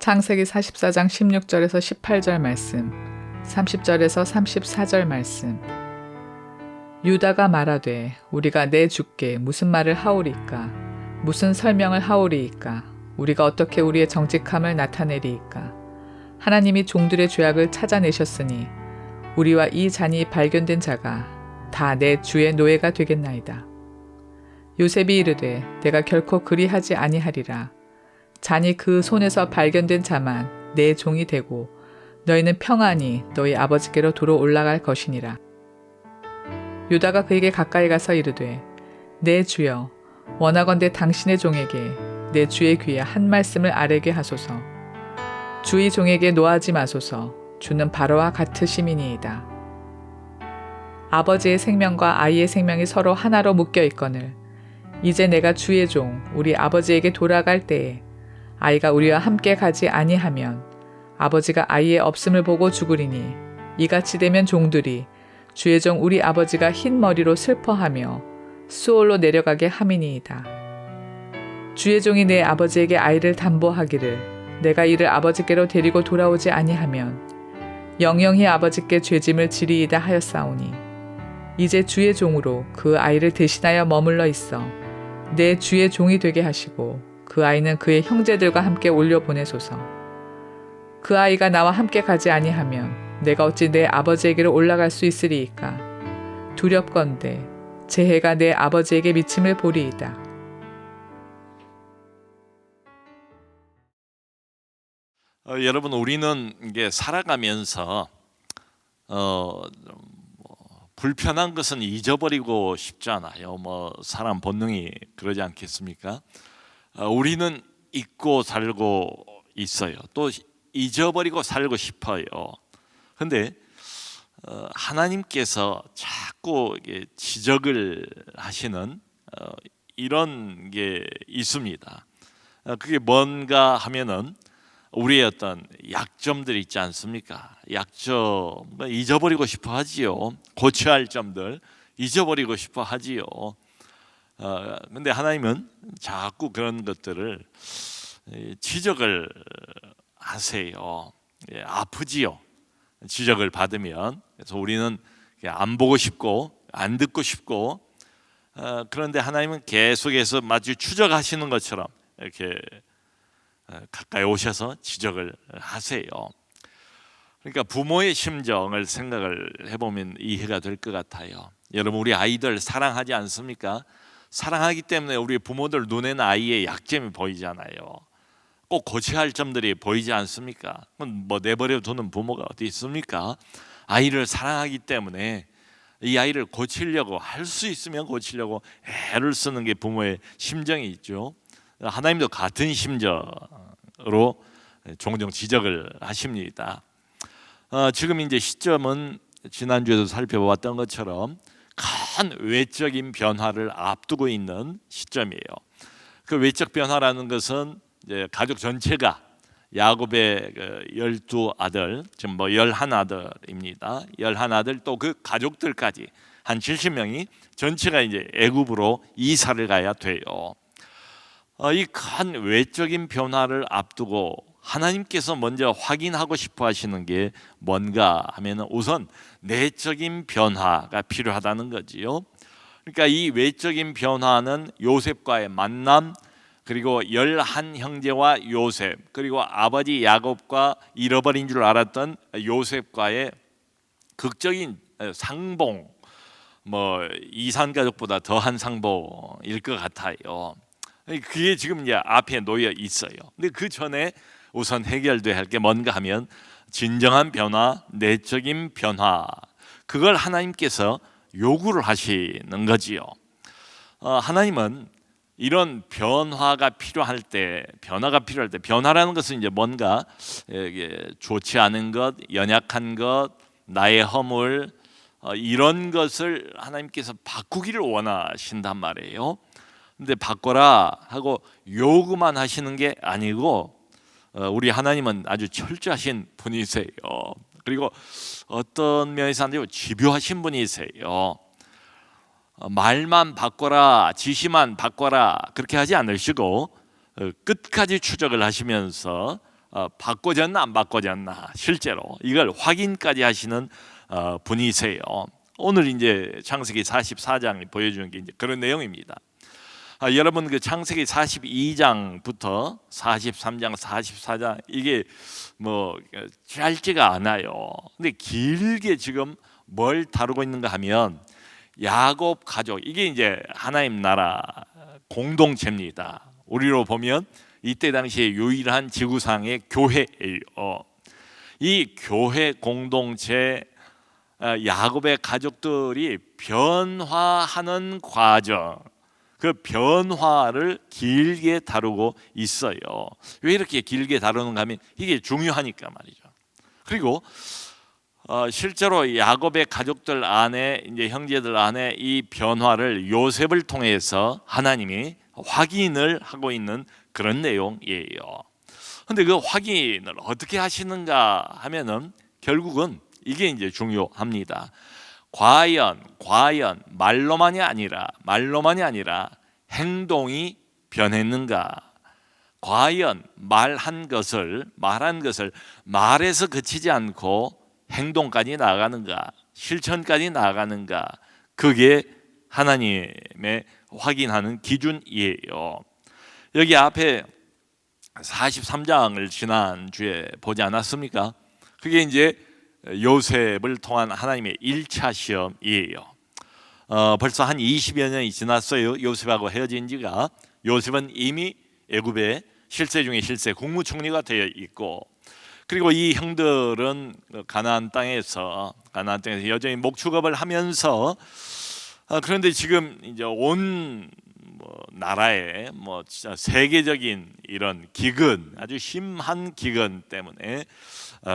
창세기 44장 16절에서 18절 말씀, 30절에서 34절 말씀. 유다가 말하되 우리가 내 주께 무슨 말을 하오리이까? 무슨 설명을 하오리이까? 우리가 어떻게 우리의 정직함을 나타내리이까? 하나님이 종들의 죄악을 찾아내셨으니 우리와 이 잔이 발견된 자가 다 내 주의 노예가 되겠나이다. 요셉이 이르되 내가 결코 그리하지 아니하리라. 잔이 그 손에서 발견된 자만 내 종이 되고 너희는 평안히 너희 아버지께로 도로 올라갈 것이니라. 유다가 그에게 가까이 가서 이르되 내 주여 원하건대 당신의 종에게 내 주의 귀에 한 말씀을 아뢰게 하소서. 주의 종에게 노하지 마소서. 주는 바로와 같으심이니이다. 아버지의 생명과 아이의 생명이 서로 하나로 묶여 있거늘 이제 내가 주의 종 우리 아버지에게 돌아갈 때에 아이가 우리와 함께 가지 아니하면 아버지가 아이의 없음을 보고 죽으리니 이같이 되면 종들이 주의 종 우리 아버지가 흰 머리로 슬퍼하며 수올로 내려가게 함이니이다. 주의 종이 내 아버지에게 아이를 담보하기를 내가 이를 아버지께로 데리고 돌아오지 아니하면 영영히 아버지께 죄짐을 지리이다 하였사오니 이제 주의 종으로 그 아이를 대신하여 머물러 있어 내 주의 종이 되게 하시고 그 아이는 그의 형제들과 함께 올려보내소서. 그 아이가 나와 함께 가지 아니하면 내가 어찌 내 아버지에게로 올라갈 수 있으리이까? 두렵건대 제 해가 내 아버지에게 미침을 보리이다. 여러분, 우리는 이게 살아가면서 불편한 것은 잊어버리고 싶잖아요. 사람 본능이 그러지 않겠습니까? 우리는 잊고 살고 있어요. 또 잊어버리고 살고 싶어요. 그런데 하나님께서 자꾸 지적을 하시는 이런 게 있습니다. 그게 뭔가 하면은 우리의 어떤 약점들이 있지 않습니까? 약점 잊어버리고 싶어 하지요. 고쳐야 할 점들 잊어버리고 싶어 하지요. 근데 하나님은 자꾸 그런 것들을 지적을 하세요. 아프지요. 지적을 받으면. 그래서 우리는 안 보고 싶고 안 듣고 싶고 그런데 하나님은 계속해서 마치 추적하시는 것처럼 이렇게 가까이 오셔서 지적을 하세요. 그러니까 부모의 심정을 생각을 해보면 이해가 될 것 같아요. 여러분, 우리 아이들 사랑하지 않습니까? 사랑하기 때문에 우리 부모들 눈에는 아이의 약점이 보이잖아요. 꼭 고쳐야 할 점들이 보이지 않습니까? 내버려 두는 부모가 어디 있습니까? 아이를 사랑하기 때문에 이 아이를 고치려고 할 수 있으면 고치려고 애를 쓰는 게 부모의 심정이 있죠. 하나님도 같은 심정으로 종종 지적을 하십니다. 지금 이제 시점은 지난주에도 살펴봤던 것처럼 큰 외적인 변화를 앞두고 있는 시점이에요. 그 외적 변화라는 것은 이제 가족 전체가 야곱의 12아들, 지금 11아들입니다. 11아들 또 그 가족들까지 한 70명이 전체가 이제 애굽으로 이사를 가야 돼요. 이 큰 외적인 변화를 앞두고 하나님께서 먼저 확인하고 싶어 하시는 게 뭔가 하면 우선 내적인 변화가 필요하다는 거지요. 그러니까 이 외적인 변화는 요셉과의 만남, 그리고 11형제와 요셉, 그리고 아버지 야곱과 잃어버린 줄 알았던 요셉과의 극적인 상봉, 이산 가족보다 더한 상봉일 것 같아요. 그게 지금 이제 앞에 놓여 있어요. 근데 그 전에 우선 해결돼야 할 게 뭔가 하면 진정한 변화, 내적인 변화, 그걸 하나님께서 요구를 하시는 거지요. 하나님은 이런 변화가 필요할 때, 변화라는 것은 이제 뭔가 좋지 않은 것, 연약한 것, 나의 허물, 이런 것을 하나님께서 바꾸기를 원하신단 말이에요. 근데 바꿔라 하고 요구만 하시는 게 아니고 우리 하나님은 아주 철저하신 분이세요. 그리고 어떤 면에서 안 되고 집요하신 분이세요. 말만 바꿔라, 지시만 바꿔라 그렇게 하지 않으시고 끝까지 추적을 하시면서 바꿔졌나 안 바꿔졌나 실제로 이걸 확인까지 하시는 분이세요. 오늘 이제 창세기 44장이 보여주는 게 이제 그런 내용입니다. 여러분 그 창세기 42장부터 43장, 44장 이게 뭐 짧지가 않아요. 근데 길게 지금 뭘 다루고 있는가 하면 야곱 가족 이게 이제 하나님 나라 공동체입니다. 우리로 보면 이때 당시에 유일한 지구상의 교회예요. 이 교회 공동체 야곱의 가족들이 변화하는 과정, 그 변화를 길게 다루고 있어요. 왜 이렇게 길게 다루는가 하면 이게 중요하니까 말이죠. 그리고 실제로 야곱의 가족들 안에 이제 형제들 안에 이 변화를 요셉을 통해서 하나님이 확인을 하고 있는 그런 내용이에요. 근데 그 확인을 어떻게 하시는가 하면은 결국은 이게 이제 중요합니다. 과연 말로만이 아니라 행동이 변했는가? 과연 말한 것을 말에서 그치지 않고 행동까지 나아가는가? 실천까지 나아가는가? 그게 하나님의 확인하는 기준이에요. 여기 앞에 43장을 지난주에 보지 않았습니까? 그게 이제 요셉을 통한 하나님의 1차 시험이에요. 벌써 한 20여 년이 지났어요. 요셉하고 헤어진 지가. 요셉은 이미 애굽의 실세 중에 실세 국무총리가 되어 있고, 그리고 이 형들은 가나안 땅에서 여전히 목축업을 하면서 그런데 지금 이제 온 나라에 진짜 세계적인 이런 기근, 아주 심한 기근 때문에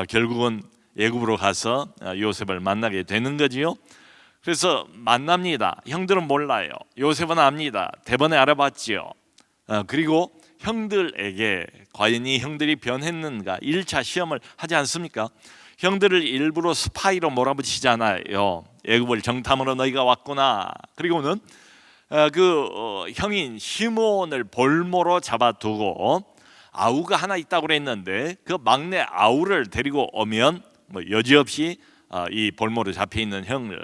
결국은 애굽으로 가서 요셉을 만나게 되는 거지요. 그래서 만납니다. 형들은 몰라요. 요셉은 압니다. 대번에 알아봤지요. 그리고 형들에게 과연 이 형들이 변했는가 1차 시험을 하지 않습니까? 형들을 일부러 스파이로 몰아붙이잖아요. 애굽을 정탐으로 너희가 왔구나. 그리고는 형인 시몬을 볼모로 잡아두고 아우가 하나 있다고 그랬는데 그 막내 아우를 데리고 오면 여지없이 이 볼모로 잡혀 있는 형을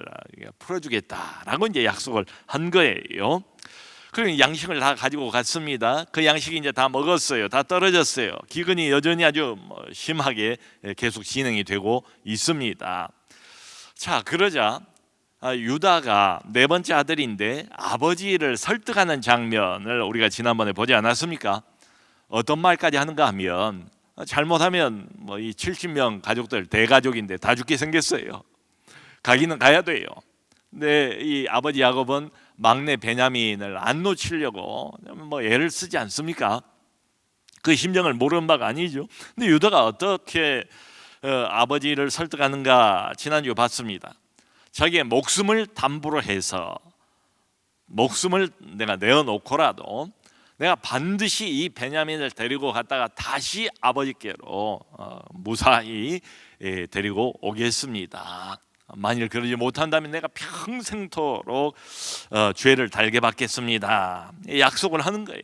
풀어주겠다라고 이제 약속을 한 거예요. 그리고 양식을 다 가지고 갔습니다. 그 양식이 이제 다 먹었어요. 다 떨어졌어요. 기근이 여전히 아주 심하게 계속 진행이 되고 있습니다. 자, 그러자 유다가 네 번째 아들인데 아버지를 설득하는 장면을 우리가 지난번에 보지 않았습니까? 어떤 말까지 하는가 하면 잘못하면 이 70명 가족들 대가족인데 다 죽게 생겼어요. 가기는 가야 돼요. 근데 이 아버지 야곱은 막내 베냐민을 안 놓치려고 애를 쓰지 않습니까? 그 심정을 모르는 바가 아니죠. 근데 유다가 어떻게 아버지를 설득하는가 지난주에 봤습니다. 자기의 목숨을 담보로 해서 목숨을 내가 내어놓고라도 내가 반드시 이 베냐민을 데리고 갔다가 다시 아버지께로 무사히 데리고 오겠습니다. 만일 그러지 못한다면 내가 평생토록 죄를 달게 받겠습니다. 약속을 하는 거예요.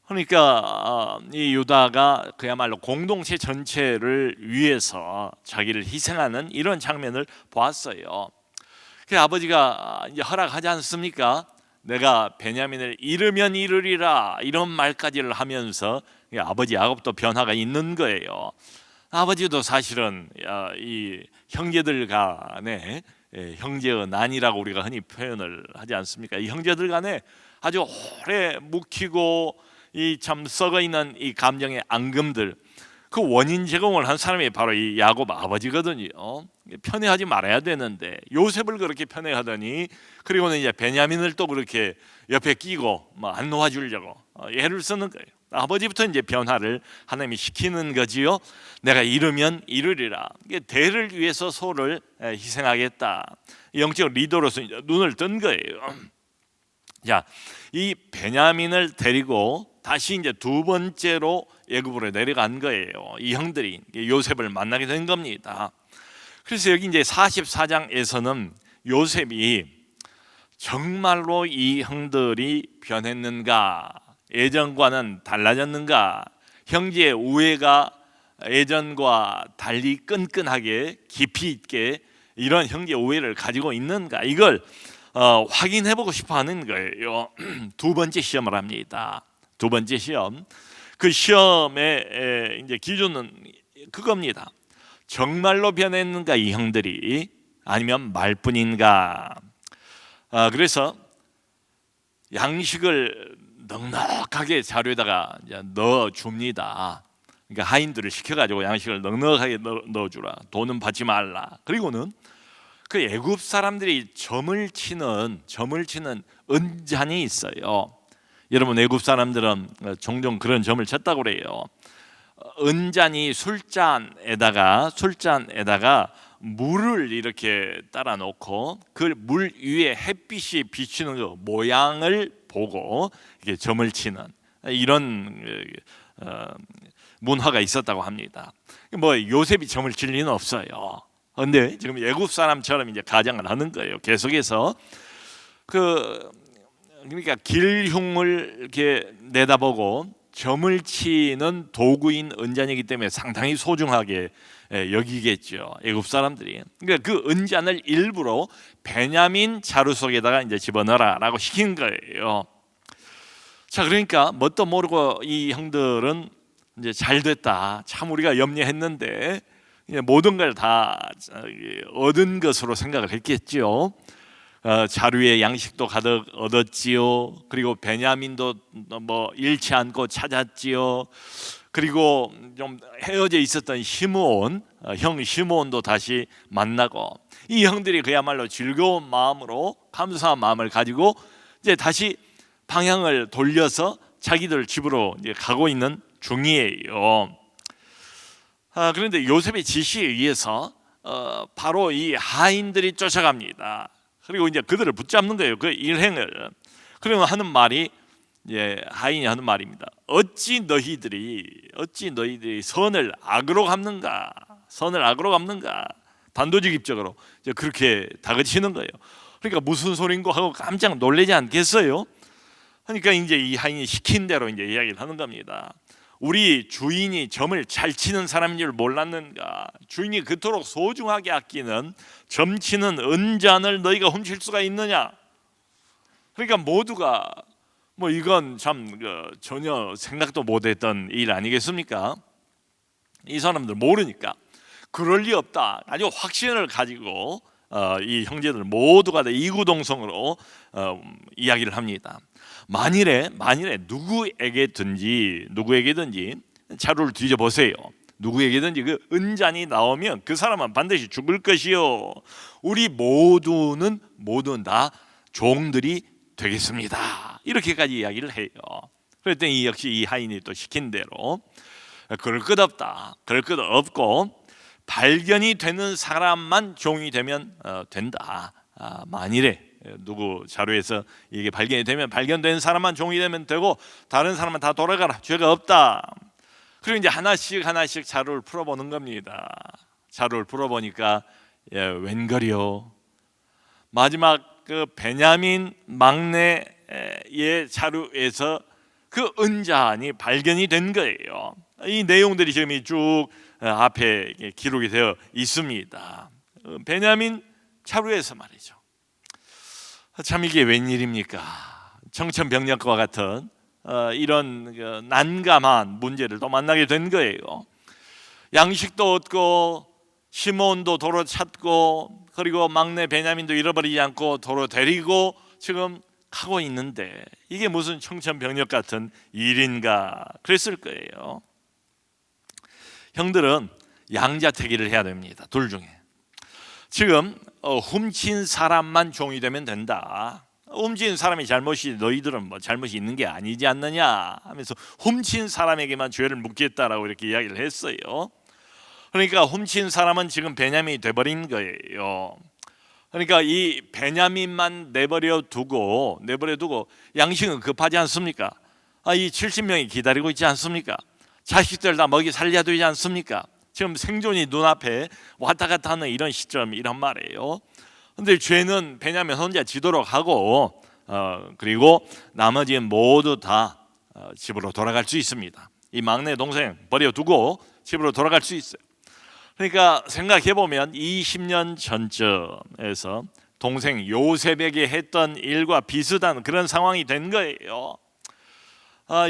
그러니까 이 유다가 그야말로 공동체 전체를 위해서 자기를 희생하는 이런 장면을 보았어요. 그 아버지가 이제 허락하지 않습니까? 내가 베냐민을 잃으면 잃으리라 이런 말까지를 하면서 아버지 야곱도 변화가 있는 거예요. 아버지도 사실은 이 형제들 간에 형제의 난이라고 우리가 흔히 표현을 하지 않습니까? 이 형제들 간에 아주 오래 묵히고 이 참 썩어 있는 이 감정의 앙금들, 그 원인 제공을 한 사람이 바로 이 야곱 아버지거든요. 편애하지 말아야 되는데 요셉을 그렇게 편애하더니, 그리고는 이제 베냐민을 또 그렇게 옆에 끼고 안 놓아주려고 애를 쓰는 거예요. 아버지부터 이제 변화를 하나님이 시키는 거지요. 내가 잃으면 잃으리라. 이게 대를 위해서 소를 희생하겠다. 영적 리더로서 이제 눈을 뜬 거예요. 자, 이 베냐민을 데리고 다시 이제 두 번째로 애굽으로 내려간 거예요. 이 형들이 요셉을 만나게 된 겁니다. 그래서 여기 이제 44장에서는 요셉이 정말로 이 형들이 변했는가, 예전과는 달라졌는가, 형제의 우애가 예전과 달리 끈끈하게 깊이 있게 이런 형제 우애를 가지고 있는가, 이걸 확인해보고 싶어하는 거예요. 두 번째 시험을 합니다. 두 번째 시험. 그 시험의 이제 기준은 그겁니다. 정말로 변했는가 이 형들이, 아니면 말뿐인가. 그래서 양식을 넉넉하게 자루에다가 넣어 줍니다. 그러니까 하인들을 시켜가지고 양식을 넉넉하게 넣어주라. 돈은 받지 말라. 그리고는 그 애굽 사람들이 점을 치는 은잔이 있어요. 여러분, 애굽 사람들은 종종 그런 점을 쳤다고 그래요. 은잔이 술잔에다가 물을 이렇게 따라 놓고 그 물 위에 햇빛이 비치는 그 모양을 보고 이렇게 점을 치는 이런 문화가 있었다고 합니다. 뭐 요셉이 점을 칠 리는 없어요. 그런데 지금 애굽 사람처럼 이제 가장을 하는 거예요. 계속해서 그러니까 길흉을 이렇게 내다보고 점을 치는 도구인 은잔이기 때문에 상당히 소중하게 여기겠죠, 애굽 사람들이. 그러니까 그 은잔을 일부러 베냐민 자루 속에다가 이제 집어넣어라라고 시킨 거예요. 자, 그러니까 뭣도 모르고 이 형들은 이제 잘 됐다, 참 우리가 염려했는데 모든 걸 다 얻은 것으로 생각을 했겠죠. 자루에 양식도 가득 얻었지요. 그리고 베냐민도 뭐 잃지 않고 찾았지요. 그리고 좀 헤어져 있었던 시므온, 형 시므온도 다시 만나고, 이 형들이 그야말로 즐거운 마음으로, 감사한 마음을 가지고 이제 다시 방향을 돌려서 자기들 집으로 이제 가고 있는 중이에요. 그런데 요셉의 지시에 의해서 바로 이 하인들이 쫓아갑니다. 그리고 이제 그들을 붙잡는 거예요, 그 일행을. 그러면 하는 말이, 하인이 하는 말입니다. 어찌 너희들이 선을 악으로 갚는가? 선을 악으로 갚는가? 단도직입적으로 이제 그렇게 다그치는 거예요. 그러니까 무슨 소린고 하고 깜짝 놀라지 않겠어요? 그러니까 이제 이 하인이 시킨 대로 이제 이야기를 하는 겁니다. 우리 주인이 점을 잘 치는 사람인 줄 몰랐는가? 주인이 그토록 소중하게 아끼는 점 치는 은잔을 너희가 훔칠 수가 있느냐? 그러니까 모두가 뭐 이건 참 전혀 생각도 못했던 일 아니겠습니까? 이 사람들 모르니까 그럴 리 없다, 아주 확신을 가지고 이 형제들 모두가 다 이구동성으로 이야기를 합니다. 만일에 누구에게든지 자루를 뒤져보세요. 누구에게든지 그 은잔이 나오면 그 사람은 반드시 죽을 것이요, 우리 모두 다 종들이 되겠습니다. 이렇게까지 이야기를 해요. 그랬더니 역시 이 하인이 또 시킨 대로 그럴 것 없고 발견이 되는 사람만 종이 되면 된다. 만일에 누구 자료에서 이게 발견이 되면 발견된 사람만 종이 되면 되고 다른 사람은 다 돌아가라, 죄가 없다. 그리고 이제 하나씩 자루를 풀어보는 겁니다. 자루를 풀어보니까 웬걸이요, 마지막 그 베냐민 막내의 자루에서 그 은잔이 발견이 된 거예요. 이 내용들이 지금 쭉 앞에 기록이 되어 있습니다. 베냐민 자루에서 말이죠. 참 이게 웬일입니까? 청천벽력과 같은 이런 난감한 문제를 또 만나게 된 거예요. 양식도 얻고 시몬도 도로 찾고 그리고 막내 베냐민도 잃어버리지 않고 도로 데리고 지금 가고 있는데 이게 무슨 청천벽력 같은 일인가 그랬을 거예요. 형들은 양자택일을 해야 됩니다. 둘 중에 지금 훔친 사람만 종이 되면 된다. 훔친 사람이 잘못이 너희들은 뭐 잘못이 있는 게 아니지 않느냐 하면서 훔친 사람에게만 죄를 묻겠다라고 이렇게 이야기를 했어요. 그러니까 훔친 사람은 지금 베냐민이 돼버린 거예요. 그러니까 이 베냐민만 내버려 두고 양식은 급하지 않습니까? 이 70명이 기다리고 있지 않습니까? 자식들 다 먹이 살려야 되지 않습니까? 지금 생존이 눈앞에 왔다 갔다 하는 이런 시점, 이런 말이에요. 근데 죄는 베냐민 혼자 지도록 하고 그리고 나머지는 모두 다 집으로 돌아갈 수 있습니다. 이 막내 동생 버려두고 집으로 돌아갈 수 있어요. 그러니까 생각해 보면 20년 전쯤에서 동생 요셉에게 했던 일과 비슷한 그런 상황이 된 거예요.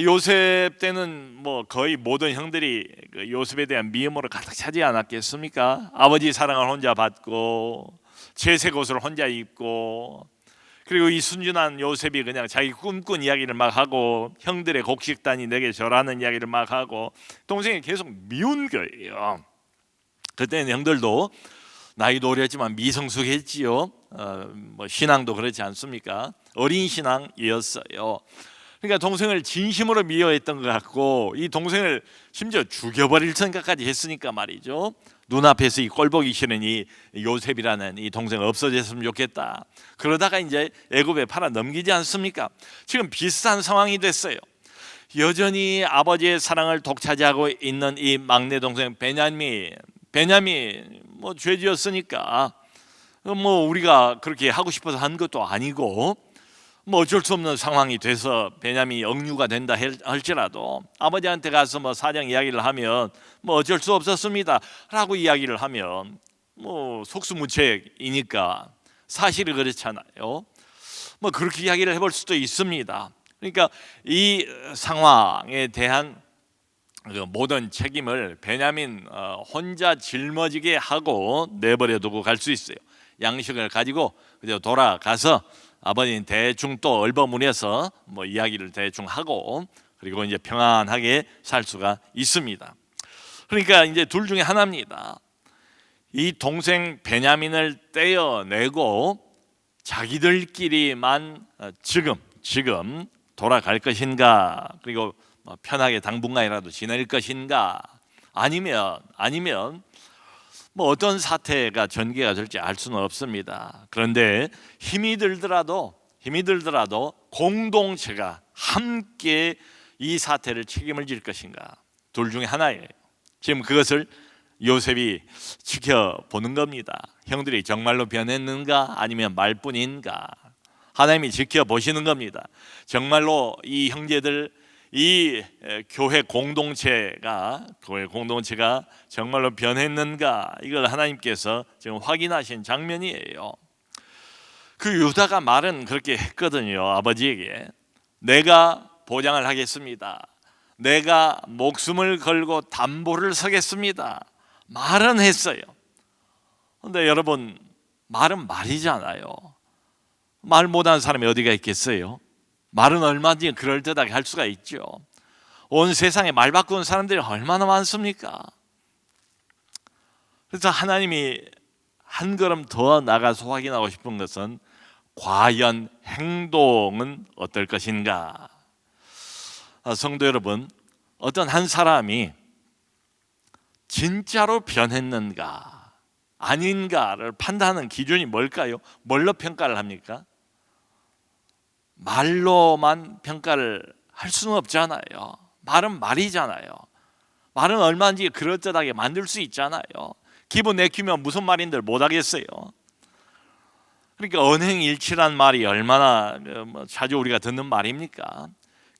요셉 때는 뭐 거의 모든 형들이 그 요셉에 대한 미움으로 가득 차지 않았겠습니까? 아버지 사랑을 혼자 받고 채색 옷을 혼자 입고, 그리고 이 순진한 요셉이 그냥 자기 꿈꾼 이야기를 막 하고 형들의 곡식단이 내게 절하는 이야기를 막 하고 동생이 계속 미운 거예요. 그때는 형들도 나이도 어렸지만 미성숙했지요. 뭐 신앙도 그렇지 않습니까? 어린 신앙이었어요. 그러니까 동생을 진심으로 미워했던 것 같고, 이 동생을 심지어 죽여버릴 생각까지 했으니까 말이죠. 눈앞에서 이 꼴보기 싫은 이 요셉이라는 이 동생 없어졌으면 좋겠다. 그러다가 이제 애굽에 팔아 넘기지 않습니까? 지금 비슷한 상황이 됐어요. 여전히 아버지의 사랑을 독차지하고 있는 이 막내 동생 베냐민 뭐 죄지었으니까 뭐 우리가 그렇게 하고 싶어서 한 것도 아니고 뭐 어쩔 수 없는 상황이 돼서 베냐민이 억류가 된다 할지라도 아버지한테 가서 뭐 사정 이야기를 하면 뭐 어쩔 수 없었습니다 라고 이야기를 하면 뭐 속수무책이니까 사실이 그렇잖아요. 뭐 그렇게 이야기를 해볼 수도 있습니다. 그러니까 이 상황에 대한 그 모든 책임을 베냐민 혼자 짊어지게 하고 내버려 두고 갈 수 있어요. 양식을 가지고 그저 돌아가서 아버지는 대충 또 얼버무려서 뭐 이야기를 대충 하고 그리고 이제 평안하게 살 수가 있습니다. 그러니까 이제 둘 중에 하나입니다. 이 동생 베냐민을 떼어내고 자기들끼리만 지금 돌아갈 것인가, 그리고 편하게 당분간이라도 지낼 것인가, 아니면 뭐 어떤 사태가 전개가 될지 알 수는 없습니다. 그런데 힘이 들더라도 공동체가 함께 이 사태를 책임을 질 것인가, 둘 중에 하나예요. 지금 그것을 요셉이 지켜보는 겁니다. 형들이 정말로 변했는가 아니면 말뿐인가, 하나님이 지켜보시는 겁니다. 정말로 이 형제들, 이 교회 공동체가 정말로 변했는가, 이걸 하나님께서 지금 확인하신 장면이에요. 그 유다가 말은 그렇게 했거든요. 아버지에게 내가 보장을 하겠습니다, 내가 목숨을 걸고 담보를 서겠습니다, 말은 했어요. 그런데 여러분, 말은 말이잖아요. 말 못하는 사람이 어디가 있겠어요? 말은 얼마든지 그럴듯하게 할 수가 있죠. 온 세상에 말 바꾸는 사람들이 얼마나 많습니까? 그래서 하나님이 한 걸음 더 나가서 확인하고 싶은 것은 과연 행동은 어떨 것인가. 성도 여러분, 어떤 한 사람이 진짜로 변했는가 아닌가를 판단하는 기준이 뭘까요? 뭘로 평가를 합니까? 말로만 평가를 할 수는 없잖아요. 말은 말이잖아요. 말은 얼마든지 그럴듯하게 만들 수 있잖아요. 기분 내키면 무슨 말인들 못하겠어요. 그러니까 언행일치란 말이 얼마나 자주 우리가 듣는 말입니까?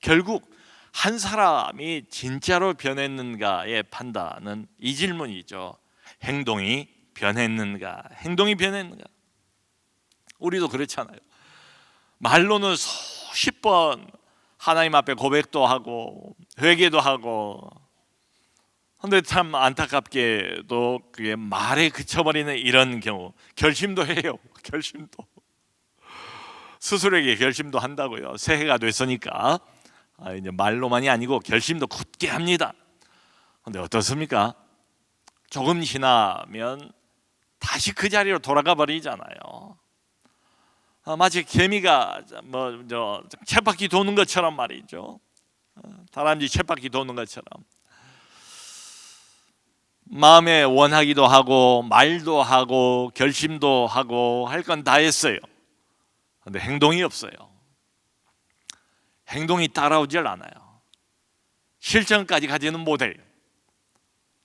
결국 한 사람이 진짜로 변했는가의 판단은 이 질문이죠. 행동이 변했는가? 우리도 그렇잖아요. 말로는 수십 번 하나님 앞에 고백도 하고 회개도 하고, 그런데 참 안타깝게도 그게 말에 그쳐버리는 이런 경우, 결심도 해요. 결심도 스스로에게 결심도 한다고요. 새해가 됐으니까 이제 말로만이 아니고 결심도 굳게 합니다. 그런데 어떻습니까? 조금 지나면 다시 그 자리로 돌아가 버리잖아요. 마치 개미가 쳇바퀴 도는 것처럼 말이죠. 다람쥐 쳇바퀴 도는 것처럼 마음에 원하기도 하고 말도 하고 결심도 하고 할 건 다 했어요. 그런데 행동이 없어요. 행동이 따라오질 않아요. 실천까지 가지는 못해요.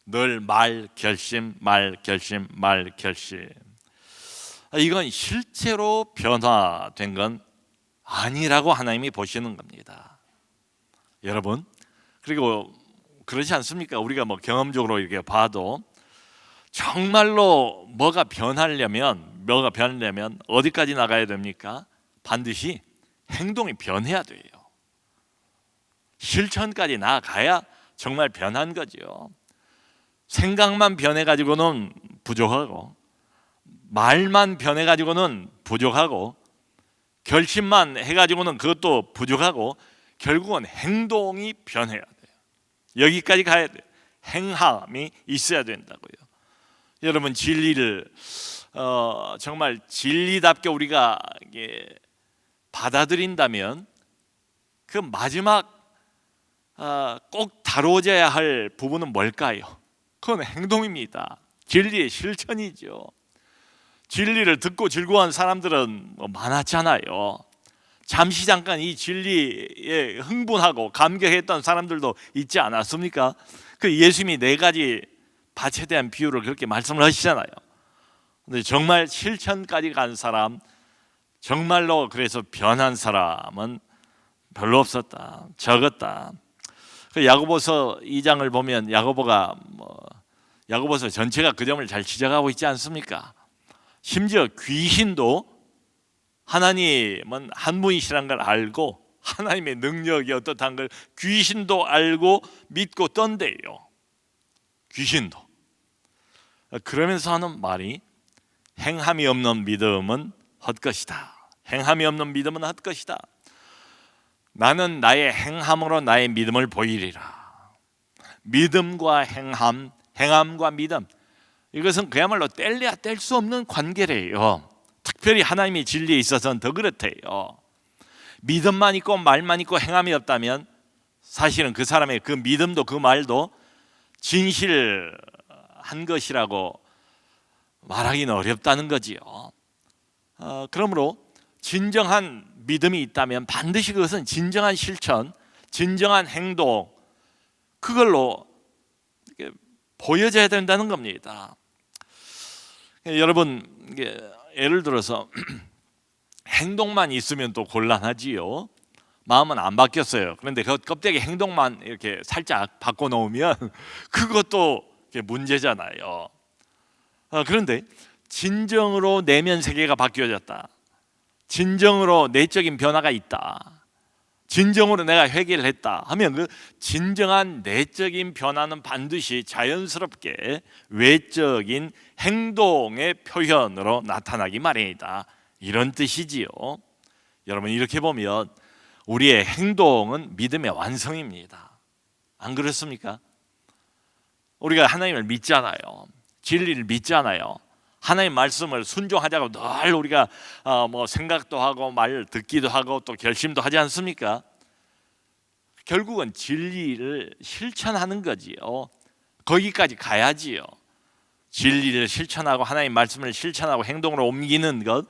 늘 말 결심. 이건 실제로 변화된 건 아니라고 하나님이 보시는 겁니다. 여러분, 그리고 그렇지 않습니까? 우리가 뭐 경험적으로 이렇게 봐도 정말로 뭐가 변하려면 어디까지 나가야 됩니까? 반드시 행동이 변해야 돼요. 실천까지 나아가야 정말 변한 거죠. 생각만 변해가지고는 부족하고, 말만 변해가지고는 부족하고, 결심만 해가지고는 그것도 부족하고, 결국은 행동이 변해야 돼요. 여기까지 가야 돼요. 행함이 있어야 된다고요. 여러분, 진리를 정말 진리답게 우리가 받아들인다면 그 마지막 꼭 다뤄져야 할 부분은 뭘까요? 그건 행동입니다. 진리의 실천이죠. 진리를 듣고 즐거워한 사람들은 많았잖아요. 잠시 잠깐 이 진리에 흥분하고 감격했던 사람들도 있지 않았습니까? 그 예수님이 4가지 밭에 대한 비유를 그렇게 말씀을 하시잖아요. 근데 정말 실천까지 간 사람, 정말로 그래서 변한 사람은 별로 없었다, 적었다. 그 야고보서 2장을 보면 야고보서 전체가 그 점을 잘 지적하고 있지 않습니까? 심지어 귀신도 하나님은 한 분이시라는 걸 알고 하나님의 능력이 어떻다는 걸 귀신도 알고 믿고 떤대요. 귀신도. 그러면서 하는 말이 행함이 없는 믿음은 헛것이다. 행함이 없는 믿음은 헛것이다. 나는 나의 행함으로 나의 믿음을 보이리라. 믿음과 행함, 행함과 믿음, 이것은 그야말로 뗄래야 뗄 수 없는 관계래요. 특별히 하나님의 진리에 있어서는 더 그렇대요. 믿음만 있고 말만 있고 행함이 없다면 사실은 그 사람의 그 믿음도 그 말도 진실한 것이라고 말하기는 어렵다는 거지요. 그러므로 진정한 믿음이 있다면 반드시 그것은 진정한 실천, 진정한 행동, 그걸로 보여져야 된다는 겁니다. 여러분, 예를 들어서 행동만 있으면 또 곤란하지요. 마음은 안 바뀌었어요. 그런데 그 껍데기 행동만 이렇게 살짝 바꿔놓으면 그것도 문제잖아요. 그런데 진정으로 내면 세계가 바뀌어졌다, 진정으로 내적인 변화가 있다, 진정으로 내가 회개를 했다 하면 그 진정한 내적인 변화는 반드시 자연스럽게 외적인 행동의 표현으로 나타나기 마련이다, 이런 뜻이지요. 여러분, 이렇게 보면 우리의 행동은 믿음의 완성입니다. 안 그렇습니까? 우리가 하나님을 믿잖아요. 진리를 믿잖아요. 하나님 말씀을 순종하자고 늘 우리가 생각도 하고 말 듣기도 하고 또 결심도 하지 않습니까? 결국은 진리를 실천하는 거지요. 거기까지 가야지요. 진리를 실천하고 하나님 말씀을 실천하고 행동으로 옮기는 것,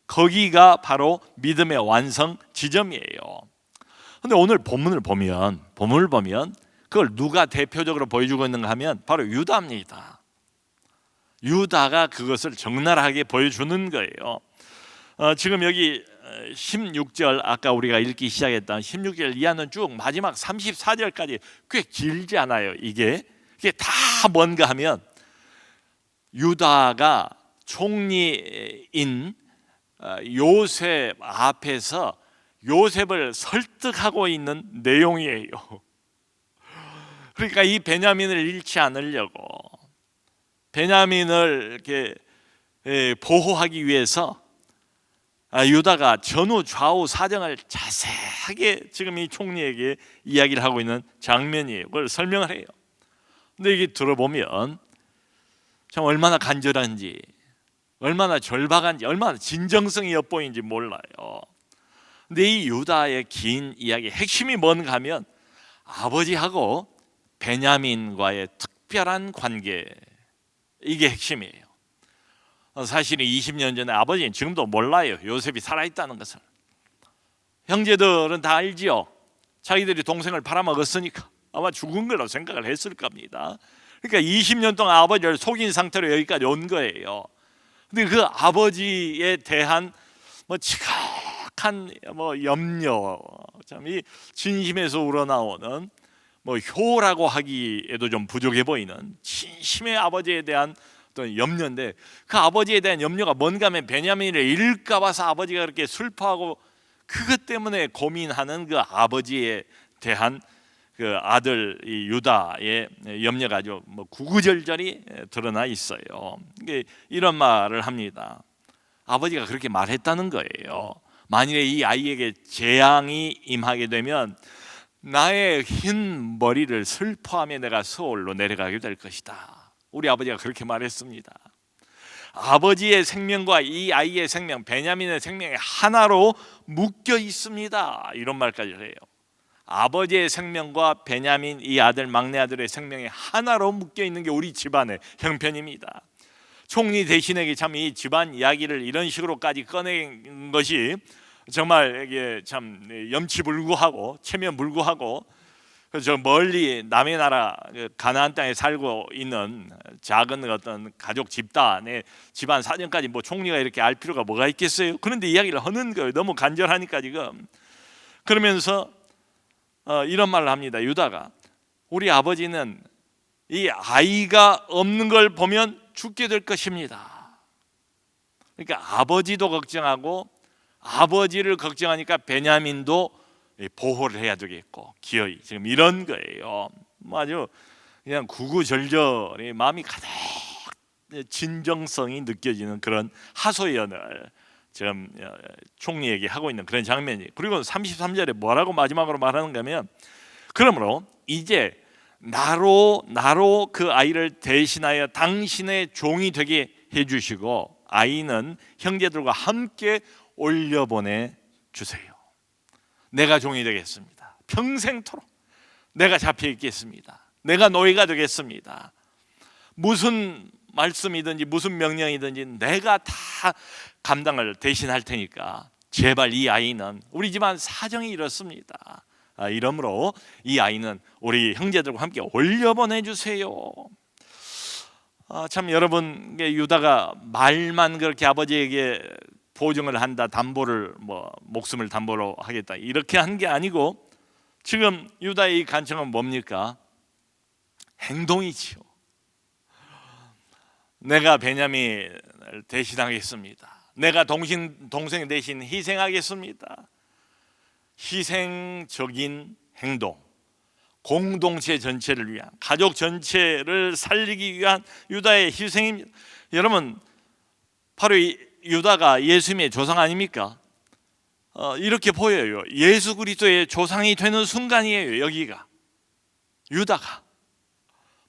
거기가 바로 믿음의 완성 지점이에요. 그런데 오늘 본문을 보면 그걸 누가 대표적으로 보여주고 있는가 하면 바로 유다입니다. 유다가 그것을 적나라하게 보여주는 거예요. 지금 여기 16절, 아까 우리가 읽기 시작했던 16절 이하는 쭉 마지막 34절까지 꽤 길지 않아요. 이게 다 뭔가 하면 유다가 총리인 요셉 앞에서 요셉을 설득하고 있는 내용이에요. 그러니까 이 베냐민을 잃지 않으려고, 베냐민을 이렇게 보호하기 위해서 유다가 전후 좌우 사정을 자세하게 지금 이 총리에게 이야기를 하고 있는 장면이에요. 그걸 설명을 해요. 근데 이게 들어보면 참 얼마나 간절한지, 얼마나 절박한지, 얼마나 진정성이 엿보이는지 몰라요. 근데 이 유다의 긴 이야기의 핵심이 뭔가 하면 아버지하고 베냐민과의 특별한 관계, 이게 핵심이에요. 사실은 20년 전에 아버지는 지금도 몰라요, 요셉이 살아있다는 것을. 형제들은 다 알지요. 자기들이 동생을 팔아먹었으니까 아마 죽은 걸로 생각을 했을 겁니다. 그러니까 20년 동안 아버지를 속인 상태로 여기까지 온 거예요. 근데 그 아버지에 대한 지각한 염려, 참 이 진심에서 우러나오는 뭐 효라고 하기에도 좀 부족해 보이는 진심의 아버지에 대한 어떤 염려인데, 그 아버지에 대한 염려가 뭔가 하면 베냐민을 잃을까 봐서 아버지가 그렇게 슬퍼하고 그것 때문에 고민하는 그 아버지에 대한 그 아들 이 유다의 염려가 아주 뭐 구구절절히 드러나 있어요. 이런 말을 합니다. 아버지가 그렇게 말했다는 거예요. 만일에 이 아이에게 재앙이 임하게 되면 나의 흰 머리를 슬퍼하며 내가 서울로 내려가게 될 것이다. 우리 아버지가 그렇게 말했습니다. 아버지의 생명과 이 아이의 생명, 베냐민의 생명이 하나로 묶여 있습니다. 이런 말까지 해요. 아버지의 생명과 베냐민 이 아들, 막내 아들의 생명이 하나로 묶여 있는 게 우리 집안의 형편입니다. 총리 대신에게 참 이 집안 이야기를 이런 식으로까지 꺼낸 것이 정말 이게 참 염치불구하고 체면불구하고, 저 멀리 남의 나라 가나안 땅에 살고 있는 작은 어떤 가족 집단의 집안 사정까지 뭐 총리가 이렇게 알 필요가 뭐가 있겠어요? 그런데 이야기를 하는 거예요. 너무 간절하니까 지금. 그러면서 이런 말을 합니다. 유다가, 우리 아버지는 이 아이가 없는 걸 보면 죽게 될 것입니다. 그러니까 아버지도 걱정하고 아버지를 걱정하니까 베냐민도 보호를 해야 되겠고 기어이 지금 이런 거예요. 아주 그냥 구구절절의 마음이 가득 진정성이 느껴지는 그런 하소연을 지금 총리에게 하고 있는 그런 장면이. 그리고 33절에 뭐라고 마지막으로 말하는가 하면, 그러므로 이제 나로 그 아이를 대신하여 당신의 종이 되게 해주시고 아이는 형제들과 함께 올려보내 주세요. 내가 종이 되겠습니다. 평생토록 내가 잡혀 있겠습니다. 내가 노예가 되겠습니다. 무슨 말씀이든지 무슨 명령이든지 내가 다 감당을 대신할 테니까 제발 이 아이는, 우리 집안 사정이 이렇습니다. 이러므로 이 아이는 우리 형제들과 함께 올려보내 주세요. 참 여러분, 유다가 말만 그렇게 아버지에게 보증을 한다, 담보를 뭐 목숨을 담보로 하겠다 이렇게 한 게 아니고, 지금 유다의 이 간청은 뭡니까? 행동이지요. 내가 베냐민을 대신하겠습니다. 내가 동생 대신 희생하겠습니다. 희생적인 행동, 공동체 전체를 위한, 가족 전체를 살리기 위한 유다의 희생입니다. 여러분, 바로 이 유다가 예수님의 조상 아닙니까? 이렇게 보여요. 예수 그리스도의 조상이 되는 순간이에요. 여기가 유다가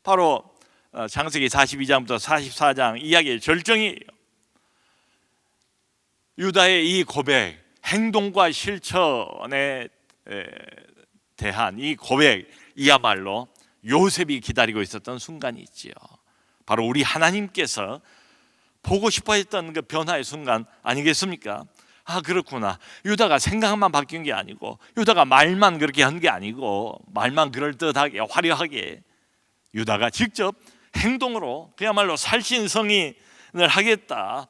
바로 창세기 42장부터 44장 이야기의 절정이에요. 유다의 이 고백, 행동과 실천에 대한 이 고백이야말로 요셉이 기다리고 있었던 순간이 있지요. 바로 우리 하나님께서 보고 싶어 했던 그 변화의 순간 아니겠습니까? 그렇구나. 유다가 생각만 바뀐 게 아니고, 유다가 말만 그렇게 한 게 아니고, 말만 그럴듯하게 화려하게, 유다가 직접 행동으로 그야말로 살신성인을 하겠다,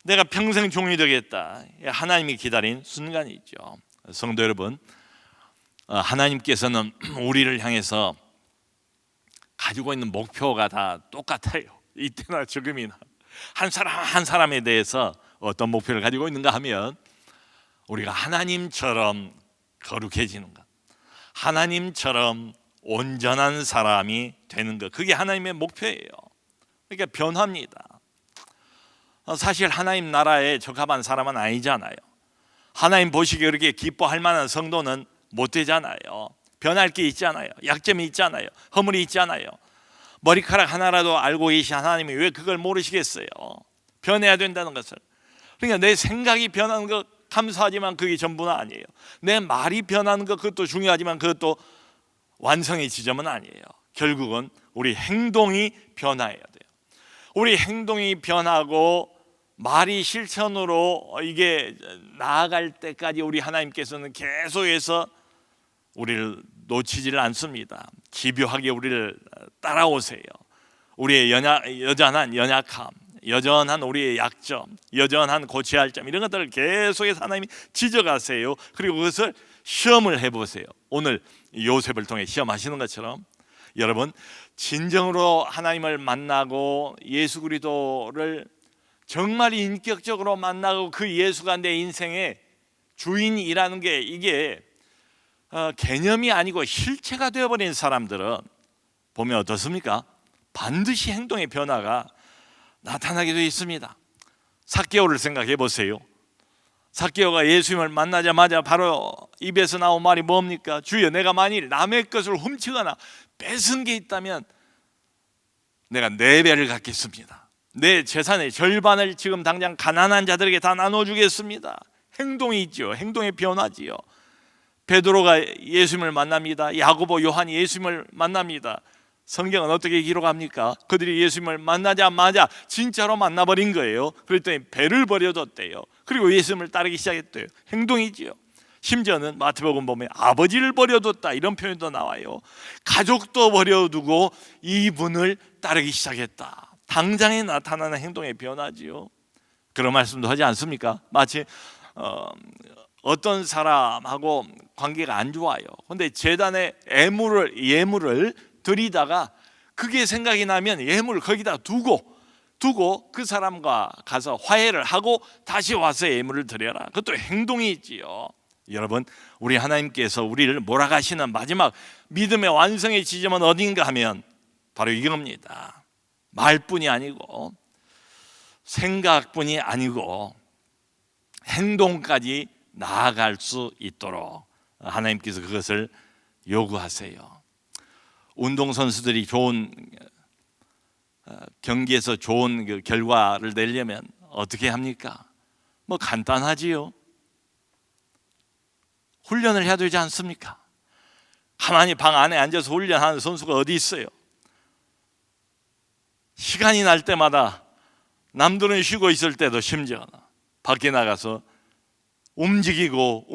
내가 평생 종이 되겠다, 하나님이 기다린 순간이 있죠. 성도 여러분, 하나님께서는 우리를 향해서 가지고 있는 목표가 다 똑같아요. 이때나 지금이나 한 사람 한 사람에 대해서 어떤 목표를 가지고 있는가 하면, 우리가 하나님처럼 거룩해지는 것, 하나님처럼 온전한 사람이 되는 것, 그게 하나님의 목표예요. 그러니까 변화입니다. 사실 하나님 나라에 적합한 사람은 아니잖아요. 하나님 보시기에 그렇게 기뻐할 만한 성도는 못 되잖아요. 변할 게 있잖아요. 약점이 있잖아요. 허물이 있잖아요. 머리카락 하나라도 알고 계신 하나님이 왜 그걸 모르시겠어요? 변해야 된다는 것을. 그러니까 내 생각이 변하는 것 감사하지만 그게 전부는 아니에요. 내 말이 변하는 것 그것도 중요하지만 그것도 완성의 지점은 아니에요. 결국은 우리 행동이 변화해야 돼요. 우리 행동이 변하고 말이 실천으로 이게 나아갈 때까지 우리 하나님께서는 계속해서 우리를 놓치지를 않습니다. 집요하게 우리를 따라오세요. 우리의 여전한 연약함, 여전한 우리의 약점, 여전한 고쳐야 할 점, 이런 것들을 계속해서 하나님이 지적하세요. 그리고 그것을 시험을 해보세요. 오늘 요셉을 통해 시험하시는 것처럼 여러분, 진정으로 하나님을 만나고 예수 그리스도를 정말 인격적으로 만나고 그 예수가 내 인생의 주인이라는 게 이게 개념이 아니고 실체가 되어버린 사람들은 보면 어떻습니까? 반드시 행동의 변화가 나타나게 되어 있습니다. 삭개오를 생각해 보세요. 삭개오가 예수님을 만나자마자 바로 입에서 나온 말이 뭡니까? 주여, 내가 만일 남의 것을 훔치거나 뺏은 게 있다면 내가 4배를 갚겠습니다. 내 재산의 절반을 지금 당장 가난한 자들에게 다 나눠주겠습니다. 행동이 있죠. 행동의 변화지요. 베드로가 예수님을 만납니다. 야고보, 요한이 예수님을 만납니다. 성경은 어떻게 기록합니까? 그들이 예수님을 만나자마자 진짜로 만나버린 거예요. 그랬더니 배를 버려뒀대요. 그리고 예수님을 따르기 시작했대요. 행동이지요. 심지어는 마태복음 보면 아버지를 버려뒀다 이런 표현도 나와요. 가족도 버려두고 이분을 따르기 시작했다. 당장에 나타나는 행동의 변화지요. 그런 말씀도 하지 않습니까? 마치 어떤 사람하고 관계가 안 좋아요. 근데 제단에 예물을 드리다가 그게 생각이 나면 예물을 거기다 두고 그 사람과 가서 화해를 하고 다시 와서 예물을 드려라. 그것도 행동이 있지요. 여러분, 우리 하나님께서 우리를 몰아가시는 마지막 믿음의 완성의 지점은 어딘가 하면 바로 이겁니다. 말뿐이 아니고 생각뿐이 아니고 행동까지 나아갈 수 있도록 하나님께서 그것을 요구하세요. 운동선수들이 좋은 경기에서 좋은 그 결과를 내려면 어떻게 합니까? 뭐 간단하지요. 훈련을 해야 되지 않습니까? 가만히 방 안에 앉아서 훈련하는 선수가 어디 있어요? 시간이 날 때마다 남들은 쉬고 있을 때도 심지어 밖에 나가서 움직이고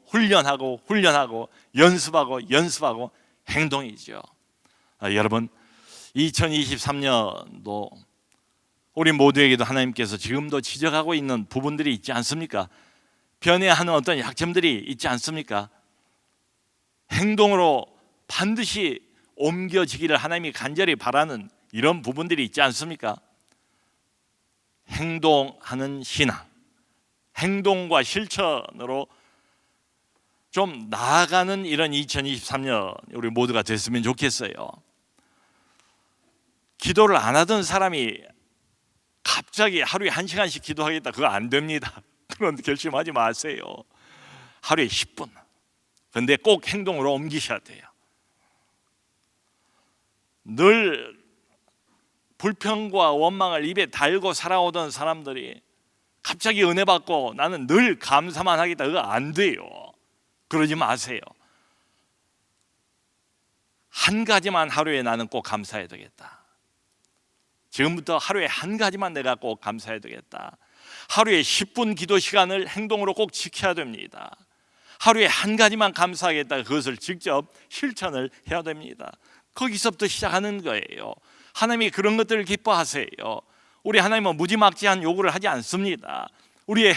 훈련하고 연습하고 행동이죠. 여러분, 2023년도 우리 모두에게도 하나님께서 지금도 지적하고 있는 부분들이 있지 않습니까? 변해하는 어떤 약점들이 있지 않습니까? 행동으로 반드시 옮겨지기를 하나님이 간절히 바라는 이런 부분들이 있지 않습니까? 행동하는 신앙, 행동과 실천으로 좀 나아가는 이런 2023년 우리 모두가 됐으면 좋겠어요. 기도를 안 하던 사람이 갑자기 하루에 1시간씩 기도하겠다, 그거 안 됩니다. 그런 결심하지 마세요. 하루에 10분. 그런데 꼭 행동으로 옮기셔야 돼요. 늘 불평과 원망을 입에 달고 살아오던 사람들이 갑자기 은혜 받고 나는 늘 감사만 하겠다, 그거 안 돼요. 그러지 마세요. 한 가지만 하루에 나는 꼭 감사해야 되겠다. 지금부터 하루에 한 가지만 내가 꼭 감사해야 되겠다. 하루에 10분 기도 시간을 행동으로 꼭 지켜야 됩니다. 하루에 한 가지만 감사하겠다. 그것을 직접 실천을 해야 됩니다. 거기서부터 시작하는 거예요. 하나님이 그런 것들을 기뻐하세요. 우리 하나님은 무지막지한 요구를 하지 않습니다. 우리의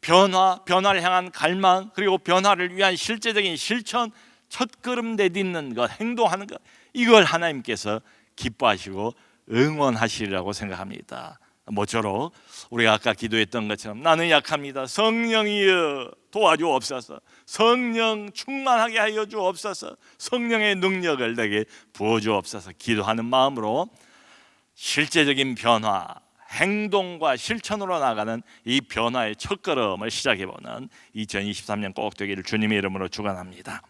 변화를 향한 갈망, 그리고 변화를 위한 실제적인 실천, 첫걸음 내딛는 것, 행동하는 것, 이걸 하나님께서 기뻐하시고 응원하시리라고 생각합니다. 모쪼록 우리가 아까 기도했던 것처럼 나는 약합니다. 성령이여 도와주옵소서. 성령 충만하게 하여 주옵소서. 성령의 능력을 내게 부어주옵소서. 기도하는 마음으로 실제적인 변화, 행동과 실천으로 나가는 이 변화의 첫걸음을 시작해보는 2023년 꼭 되기를 주님의 이름으로 축원합니다.